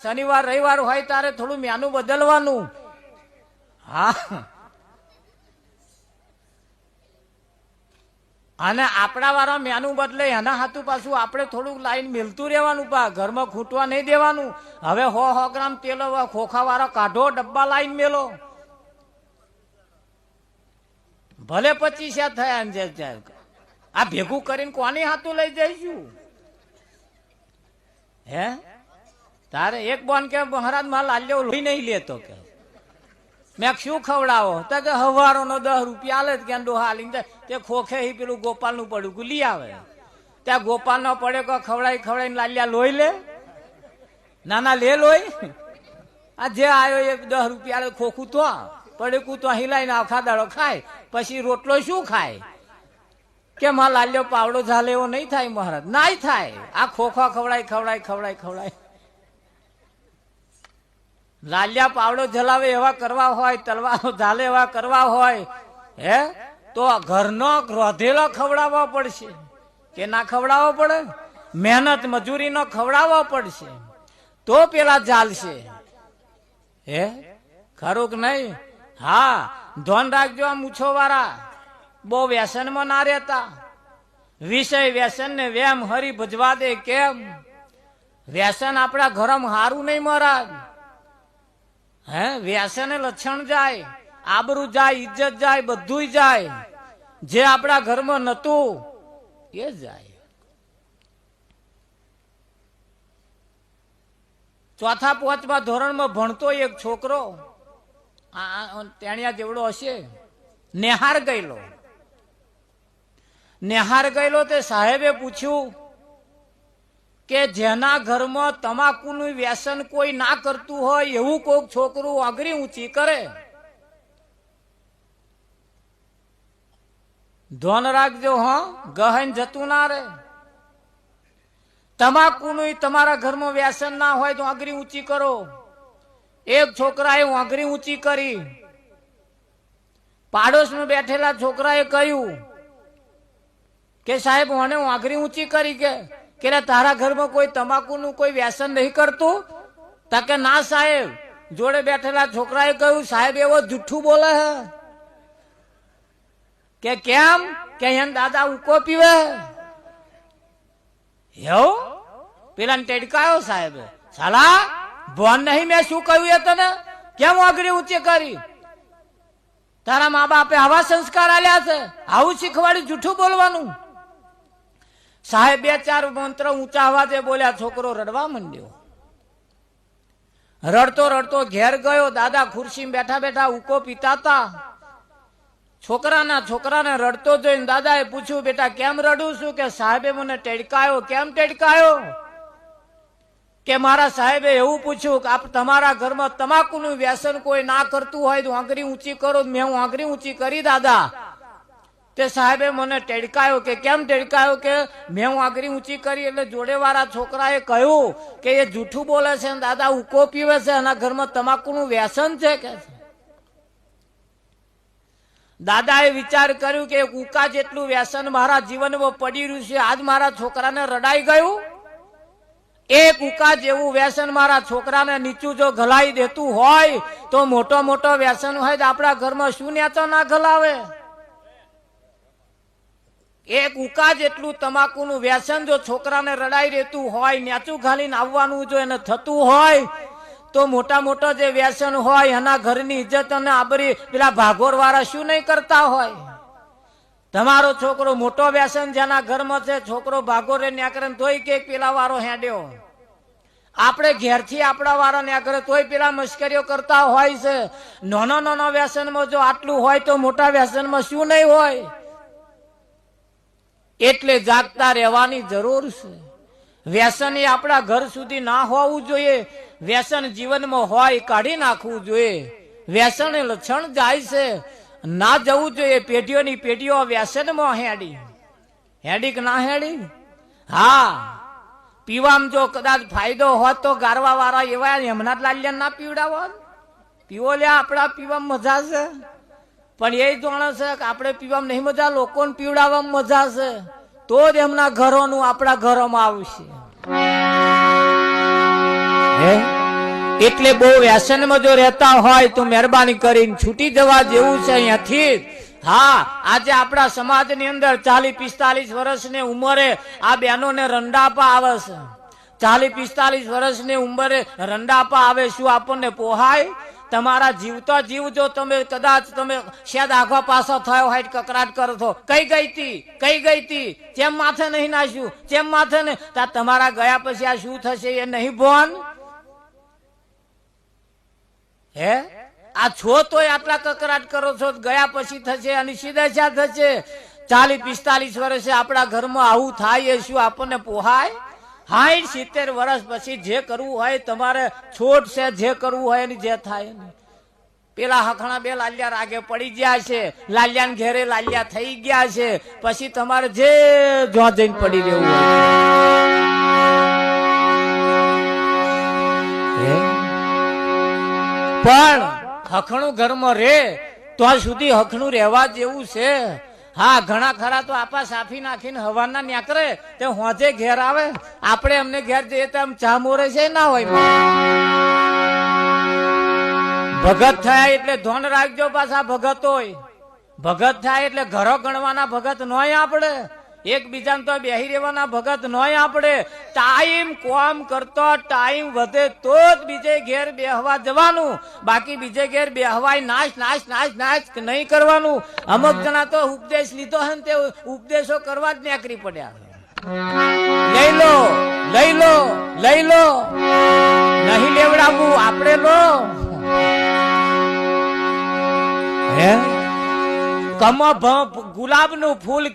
શનિવાર રવિવાર હોય ત્યારે થોડું મેનુ બદલવાનું. હા, અને આપણા વાળા મેનુ બદલે એના હાથું પાછું આપણે થોડુંક લાઈન મિલતું રહેવાનું. પા ઘરમાં ખૂટવા નહીં દેવાનું. હવે 100 ગ્રામ તેલ ખોખા વાળા કાઢો, ડબ્બા લાઈન મેલો, ભલે 25 થયા. આ ભેગું કરીને કોની હાથું લઈ જઈશું? હે તારે એક બોન કે મહારાજ માં લાલ્યો લોહી નહીં લેતો કે મેં શું ખવડાવો? તો કે હવારો નો 10 રૂપિયા આલે કે ડોહા હાલીને જાય. તે ખોખે પેલું ગોપાલ નું પડ્યું લઈ આવે. ત્યાં ગોપાલ નો પડે કો ખવડાવીને લાલ્યા લોહી લે? ના લે લોહી. આ જે આવ્યો એ 10 રૂપિયા ખોખું તો પડેકું તો હિલાઈને આખા દાડો ખાય, પછી રોટલો શું ખાય? કે માં લાલ્યો પાવડો ઝાલે એવો નહીં થાય મહારાજ. નાય થાય. આ ખોખા ખવડાય. લાલ્યા પાવડો જલાવે એવા કરવા હોય, તલવારો ઝાલે એવા કરવા હોય, હે તો ઘરનો રોધેલો ખવડાવવો પડશે કે ના ખવડાવવો પડે? મહેનત મજૂરી નો ખવડાવવો પડશે તો પેલા ચાલશે. હે ખરું કે નહીં? હા, ધોન રાખજો. આ મૂછો વાળા બહુ વ્યસનમાં ના રહેતા. વિષય વ્યસન ને વેમ હરી ભજવા દે. કેમ? વ્યસન આપણા ઘરમાં હારું નહીં મહારાજ. હે વ્યસન લક્ષણ જાય, આબરૂ જાય, ઇજ્જત જાય, બધું જાય. જે આપણા ઘરમાં નતું એ જાય. ચોથા પાંચમા ધોરણમાં ભણતો એક છોકરો તેણિયા જેવડો હશે, નેહાર ગયેલો. તે સાહેબે પૂછ્યું કે જેના ઘરમાં તમાકુનું વ્યસન કોઈ ના કરતું હોય એવું કોઈક છોકરું આંગળી ઊંચી કરે. ધોન રાખજો. હા, ગહન જતું ના રે. તમાકુનું તમારા ઘરમાં વ્યસન ના હોય તો આંગળી ઊંચી કરો. એક છોકરાએ આંગળી ઊંચી કરી. પાડોશમાં બેઠેલા છોકરાએ કહ્યું કે સાહેબ મને આંગળી ઊંચી કરી કે તારા ઘરમાં કોઈ તમાકુનું કોઈ વ્યસન નહીં કરતું? કે ના સાહેબ. જોડે બેઠેલા છોકરાએ કહ્યું સાહેબ એવો જુઠ્ઠું બોલે હે. કે કેમ? કે અહીંયા દાદા ઉકો પીવે. એવું પેલા ટેડકાયો સાહેબ. સાલા ભોન નહીં મેં શું કહ્યું એ તને? કેમ આંગળી ઊંચી કરી? તારા મા બાપે આવા સંસ્કાર આલ્યા છે? આવું શીખવાડ્યું જુઠ્ઠું બોલવાનું? સાહેબ 2-4 મંત્ર ઊંચા અવાજે બોલ્યા. છોકરો રડવા માંડ્યો. રડતો ઘેર ગયો. દાદા ખુરશીમાં બેઠા ઉકો પીતા હતા. છોકરાને રડતો જોઈને દાદાએ પૂછ્યું બેટા કેમ રડું છું? કે સાહેબે મને ટેડકાયો. કેમ ટેડકાયો? કે મારા સાહેબે એવું પૂછ્યું કે આપ તમારા ઘરમાં તમાકુનું વ્યસન કોઈ ના કરતું હોય તો આંગળી ઊંચી કરો. મેં આંગળી ઊંચી કરી દાદા. તે સાહેબે મને ટેડકાયો. કે કેમ ટેડકાયો? કે મેં આંગળી ઊંચી કરી. એટલે જોડે વાળા છોકરાએ કહ્યું કે એ જૂઠું બોલે છે, દાદા ઉકો પીવે છે, એના ઘરમાં તમાકુનું વ્યસન છે. કે દાદાએ વિચાર કર્યું કે ઉકા જેટલું વ્યસન મારા જીવનમાં પડી રહ્યું છે. આજ મારા છોકરાને રડાઈ ગયું. એક ઉકા જેવું વ્યસન મારા છોકરાને નીચું જો ગલાઈ દેતું હોય તો મોટો વ્યસન હોય તો આપણા ઘરમાં શું નેચો ના ગલાવે? એક ઉકા જેટલું તમાકુનું વ્યસન જો છોકરાને રડાઈ રહેતું હોય, નેચું ઘાલીને આવવાનું જો એને થતું હોય તો મોટા જે વ્યસન હોય એના ઘરની ઇજ્જત અને આબરી પેલા ભાગોર વાળા શું નહીં કરતા હોય? તમારો છોકરો મોટો વ્યસન જેના ઘરમાં છે, છોકરો ભાગોરે ન્યાકરે તોય કે પેલા વાળો હેડ્યો. આપણે ઘેરથી આપણા વાળા ન્યાકરે તોય પેલા મશ્કરીઓ કરતા હોય છે. નાનો વ્યસનમાં જો આટલું હોય તો મોટા વ્યસનમાં શું નહીં હોય? એટલે જાગતા રહેવાની જરૂર છે. વ્યસન એ આપણા ઘર સુધી ના હોવું જોઈએ. વ્યસન જીવનમાં હોય કાઢી નાખવું જોઈએ. વ્યસન લક્ષણ જાય છે, ના જવું જોઈએ. પેઢીઓની પેઢીઓ વ્યસનમાં હેડી કે ના હેડી? હા, પીવામાં જો કદાચ ફાયદો હોત તો ગારવા વાળા એવા એમના જ લાલ્યા ના પીવડાવો. પીવો લ્યા, આપણા પીવામાં મજા છે. પણ એ જાણે છે કે આપણે પીવામાં નહીં મજા, લોકોને પીવડાવવામાં મજા છે. તો જ એમના ઘરોનું આપણા ઘરોમાં આવશે. હે એટલે બહુ વ્યસનમાં જો રહેતા હોય તો મહેરબાની કરીને છૂટી જવા જેવું છે અહીંયાથી. હા, આજે આપણા સમાજની અંદર 40-45 વર્ષની ઉંમરે આ બહેનોને રંડાપા આવે છે. 40-45 વર્ષની ઉંમરે રંડાપા આવે, શું આપણને પોહાય? તમારા જીવતો જીવ જો તમે કદાચ તમે શાયદ આખો પાછો થયો હોય કકરાટ કરો છો, કઈ ગઈ તી ચેમ માથે નહીં નાખ્યું, ચેમ માથે ને તમારા ગયા પછી આ શું થશે એ નહીં ભોન હે? આ છો તોય આટલા કકરાટ કરો છો, ગયા પછી થશે અને સીધા થશે. 40-45 વર્ષે આપણા ઘરમાં આવું થાય એ શું આપણને પોહાય? 60-70 વર્ષ પછી જે કરવું હોય તમારે છોટ છે, જે કરવું હોય એની જે થાય. પેલા હખણા બે લાલિયા રાગે પડી ગયા છે, લાલિયા ઘેરે લાલિયા થઈ ગયા છે, પછી તમારે જે જો જઈને પડી રહેવું હોય. પણ હખણું ઘરમાં રે તો સુધી હખણું રહેવા જેવું છે. હા, ઘણા ખરા તો આપા સાફી નાખીને હવાના ન્યાકરે તે હોજે ઘેર આવે, આપણે એમને ઘેર જઈએ તો આમ ચા મોરે છે ના હોય. ભગત થયા એટલે ધોન રાખજો, પાછા ભગત હોય. ભગત થાય એટલે ઘરો ગણવાના ભગત નોય આપણે, એકબીજાને તો બેહી રહેવાના ભગત નોય આપણે. ટાઈમ કોમ કરતો ટાઈમ વધે તો જ બીજે ઘેર બેહવા જવાનું, બાકી બીજે ઘેર બેહવાય નાશ નહીં કરવાનું. અમુક જણા તો ઉપદેશ લીધો હે ને તે ઉપદેશો કરવા જ નીકળી પડ્યા. લઈ લો નહીં લેવડાવવું, આપણે લો હે. ગુલાબ નું ફૂલ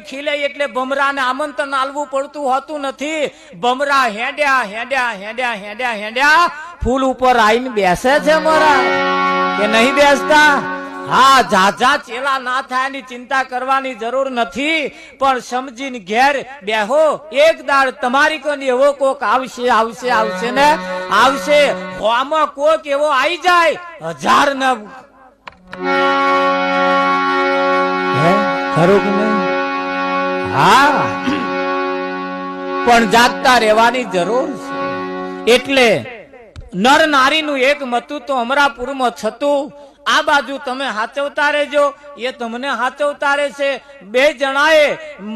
ખીલે એટલે ભમરાને આમંત્રણ આલવું પડતું હોતું નથી. ભમરા હેડ્યા ફૂલ ઉપર આવીને બેસે છે મારા કે નહીં બેસતા? હા, ઝાઝા ચેલા ના થાય એની ચિંતા કરવાની જરૂર નથી, પણ સમજીને ઘેર બેહો. એક દાડ તમારી કોની એવો કોક આવશે ને આવશે. આમાં કોક એવો આવી જાય 1000 ને ખરું કે નહીં? હા, પણ જાગતા રહેવાની જરૂર છે. એટલે નર નારીનું એક મતું તો અમરાપુરમાં છતું. આ બાજુ તમે હાચવતા રહેજો, એ તમને હાચવતા રહેશે. બે જણાએ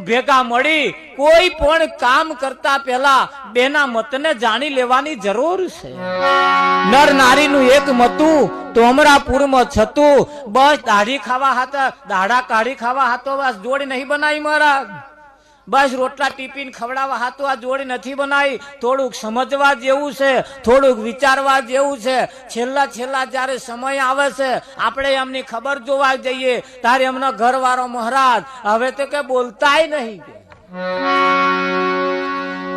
ભેગા મળી કોઈ પણ કામ કરતા પહેલા બેના મતને જાણી લેવાની જરૂર છે. નર નારીનું એક મતું તો અમરાપુરમાં છતું. બસ દાઢી ખાવા હતા, દાઢા કાઢી ખાવા હતો, બસ જોડી નહીં બનાવી મહારાજ. બસ રોટલા ટીપીને ખવડાવવા હાથો આ જોડી નથી બનાવી. થોડુંક સમજવા જેવું છે, થોડુંક વિચારવા જેવું છે. છેલ્લા જયારે સમય આવે છે આપણે એમની ખબર જોવા જઈએ તારે એમનો ઘરવાળો મહારાજ હવે તો કે બોલતાય નહીં.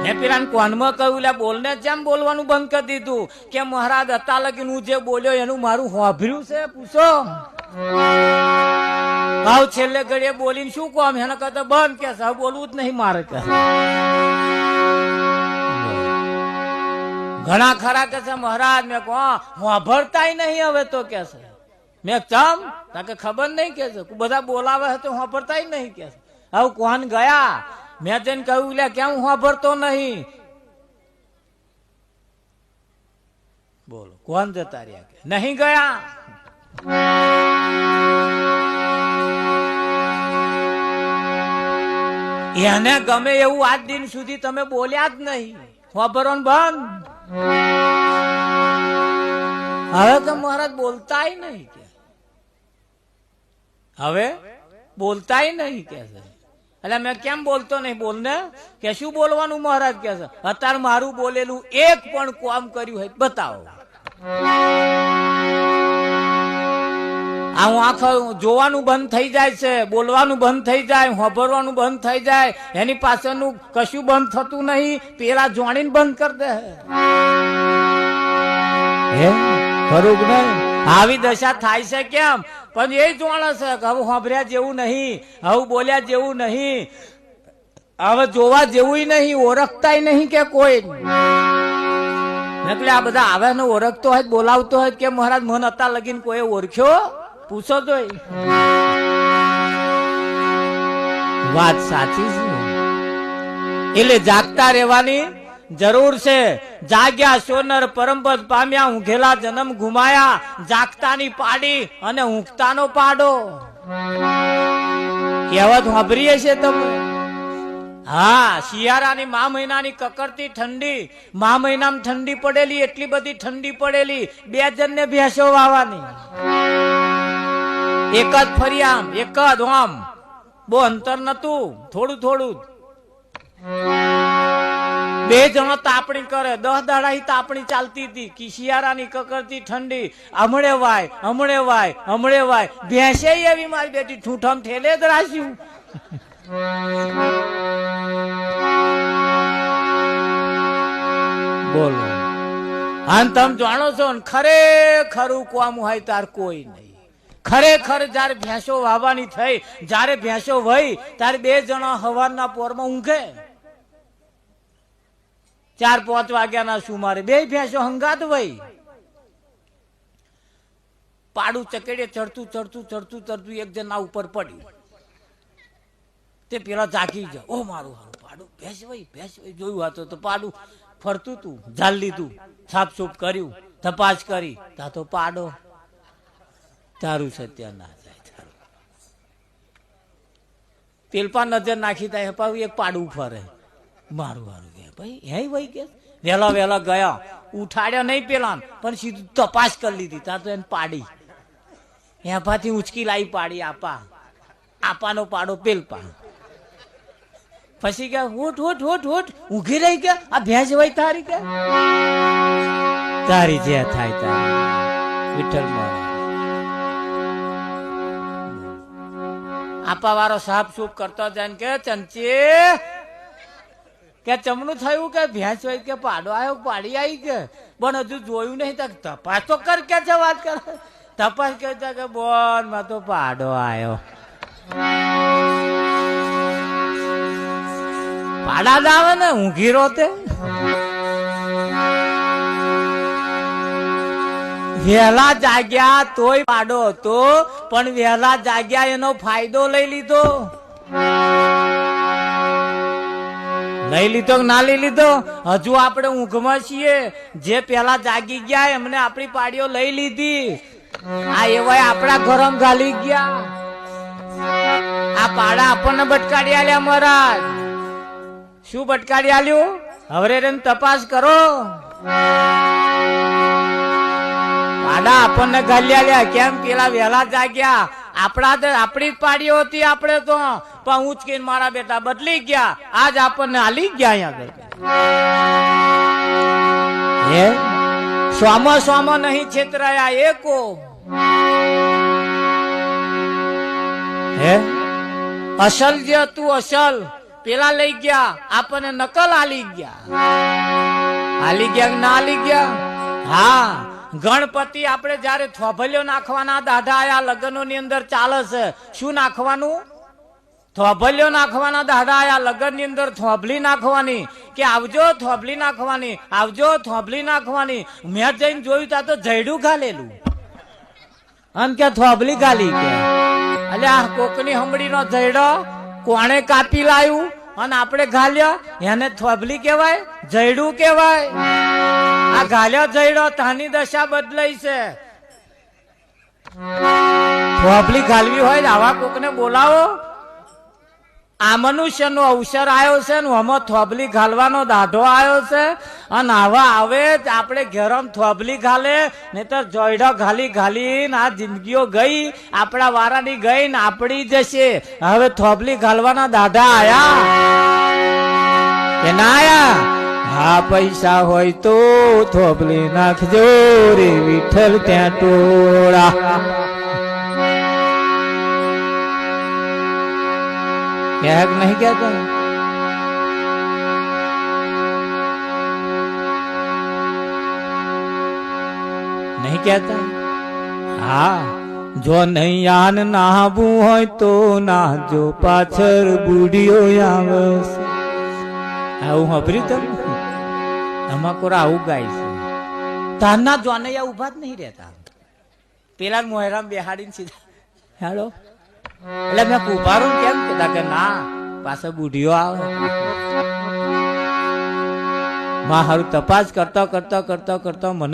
મેં પેલા કોનમાં કહ્યું લે બોલને જેમ બોલવાનું બંધ કરી દીધું કે મહારાજ હતા લગીન હું જે બોલ્યો એનું મારું હોભર્યું છે પૂછો. ભાવ છેલ્લે ઘડીએ બોલીને શું કોમ એના કરતા બંધ કે હવે બોલવું જ નહીં મારે કે. ઘણા ખરા કે છે મહારાજ મેં કહો હોભરતાય નહીં હવે તો કે છે. મેં ચમ કે ખબર નહીં કે છે બધા બોલાવે તો હોભરતાય નહીં કે છે. હવે કોણ ગયા મેં જઈને કહ્યું લે કેમ હોભરતો નહીં? બોલો કોણ જતા રહ્યા કે નહીં ગયા? એને ગમે એવું આજ દિન સુધી તમે બોલ્યા જ નહીં, ખબરો બંધ. હવે તો મહારાજ બોલતાય નહીં કે હવે બોલતાય નહીં કે છે. એટલે મેં કેમ બોલતો નહીં? બોલને કે શું બોલવાનું મહારાજ કે છે. અત્યારે મારું બોલેલું એક પણ કામ કર્યું હોય બતાવો. આ હું આખો જોવાનું બંધ થઈ જાય છે, બોલવાનું બંધ થઈ જાય, હોભરવાનું બંધ થઈ જાય, એની પાછળનું કશું બંધ થતું નહીં. પેલા જોણીને બંધ કરી દે. ખરું કે નહીં? આવી દશા થાય છે કેમ? પણ એ જોણે છે કે હવે હોભર્યા જેવું નહીં, હવે બોલ્યા જેવું નહીં, હવે જોવા જેવું નહીં, ઓળખતાય નહીં કે કોઈ. એટલે આ બધા આવે ને ઓળખતો હોય બોલાવતો હોય કે મહારાજ મન હતા લગીને કોઈ ઓળખ્યો પૂછો તો. વાત સાચી છે. એટલે જાગતા રહેવાની જરૂર છે. જાગ્યા સોનર પરમપદ પામ્યા, ઊંઘેલા જન્મ ગુમાયા, જાગતાની પાડી અને ઊંઘતાનો પાડો. કહેવત સાંભળીએ છે તમે? હા, શિયાળાની મા મહિનાની કકડતી ઠંડી, મા મહિનામાં ઠંડી પડેલી, એટલી બધી ઠંડી પડેલી, 2 જણને ભેંસો વાવાની, એક જ ફરિયામ, એક જ ઓમ, બહુ અંતર નતું, થોડું થોડું. 2 જણો તાપણી કરે, 10 દાડા તાપણી ચાલતી હતી. કે શિયાળાની કકડતી ઠંડી, હમણે વાય, હમણે વાય, હમણે વાય. ભેંસે એવી મારી બેટી ઠૂઠમ ઠેલે જ રાખ્યું. બોલો. અને તમે જાણો છો ને, ખરેખરું કોમ હોય તાર કોઈ નહીં. ખરેખર જયારે ભેંસો વાવવાની થઈ, જયારે ભેંસો વહી, ત્યારે 2 જણા હવારના પોરમાં ઊંઘે. 4-5 વાગ્યાના સુમારે 2 ભેંસો હંગાત વહી. પાડું ચકેડે ચડતું ચડતું ચડતું ચડતું એક જણા ઉપર પડ્યું. તે પેલા જાગી જાય, ઓ મારું હારું પાડું, ભેંસ વહી જોયું હતું તો પાડું ફરતું તું, ઝાલ લીધું, સાફસૂફ કર્યું, તપાસ કરી, તા તો પાડો. તારું સત્ય ના જાય. તારું તેલપા નજર નાખી થાય, પાછું એક પાડું ફરે. મારું હારું કે ભાઈ હે વહી કે વેલા વેલા ગયા, ઉઠાડ્યા નહીં પેલા, પણ સીધું તપાસ કરી લીધી. ત્યાં તો એને પાડી, એમાંથી ઉંચકી લાવી પાડી. આપાનો પાડો પેલપા. પછી કે ઉઠ ઉઠ ઉઠ ઉઠ, ઊંઘી રહી કે આ ભેંસ વહી તારી કે તારી જે થાય તારી. વિઠ્ઠલ આપા વાળો સાફ સૂફ કરતો જાય કે ચંચી કે ચમનું થયું કે ભેંસ હોય કે પાડો આવ્યો, પાડી આવી કે પણ હજુ જોયું નહીં. તપાસ તો કર કે છે, વાત કર. તપાસ કરતા કે બોન માં તો પાડો આવ્યો. પાડા જ આવે ને, ઊંઘી રોતે. વહેલા જાગ્યા તોય પાડો હતો, પણ વહેલા જાગ્યા એનો ફાયદો લઈ લીધો. લઈ લીધો કે ના લઈ લીધો? હજુ આપણે ઊંઘમાં છીએ. જે પેલા જાગી ગયા એમને આપણી પાડીઓ લઈ લીધી. આ એવાય આપણા ઘરમાં ઘાલી ગયા. આ પાડા આપણને બટકાડી આલ્યા મહારાજ. શું બટકાડી આલ્યું? હવે તપાસ કરો. પાડા આપણને ઘાલી આલ્યા. કેમ? પેલા વહેલા જાગ્યા. આપણી જ પાડીઓ હતી આપણે તો, પણ ઉંચકીને મારા બેટા બદલી ગયા. આજ આપણને હાલી ગયા અહીંયા. સોમો નહીં છેતરાયા એકો. હે અસલ જે હતું અસલ પેલા લઈ ગયા, આપણને નકલ હાલી ગયા. હાલી ગયા કે ના હાલી ગયા? હા, ગણપતિ આપણે જયારે થોભલ્યો નાખવાના દાઢા આયા લગ્નો ની અંદર ચાલે છે. શું નાખવાનું? થોભલ્યો નાખવાના દાઢા આયા લગ્ન ની અંદર. થોભલી નાખવાની કે આવજો થોભલી નાખવાની, આવજો થોભલી નાખવાની. મેં જઈને જોયું તા તો જયડું ઘાલેલું અને કે થોભલી ઘાલી કે. એટલે આ કોકની હમડી નો જયડો કોણે કાપી લાવ્યું અને આપણે ઘાલ્યો, એને થોભલી કેવાય, જયડું કેવાય. આ ઘાલ્યો જયડો તાની દશા બદલાઈ છે. થોભલી ઘાલવી હોય આવા કોકને બોલાવો. આ મનુષ્યનો અવસર આવ્યો છે ને આમાં થોભલી ઘાલવાનો દાઢો આવ્યો છે. અને આવા આવે આપણે ઘેરમ થોભલી ઘાલે, નહીં તો જોઈડો ઘાલી ઘાલીને આ જિંદગીઓ ગઈ, આપણા વારાની ગઈ ને આપણી જશે. હવે થોભલી ઘાલવાના દાઢા આયા કે ના આયા? હા, પૈસા હોય તો થોભલી નાખજો રે વિઠ્ઠલ ત્યાં ટોળા. ક્યાંક નહીં કહેતો? નહીં કહેતા? હા, જો નહીં આન નાહવું હોય તો નાહજો, પાછળ બુઢીઓ આવશે. આવું સાંભળ્યું તમે? ધમાકોરા આવું ગાય છે. તારના જોનૈયા ઉભા જ નહીં રહેતા. પેલા મોહેરામ બેહાડીને સીધા હેલો. એટલે મેં કુભારું કેમ કીધા કે ના, પાછળ બુઢીઓ આવે. માં હારું તપાસ કરતા કરતા કરતા કરતા મને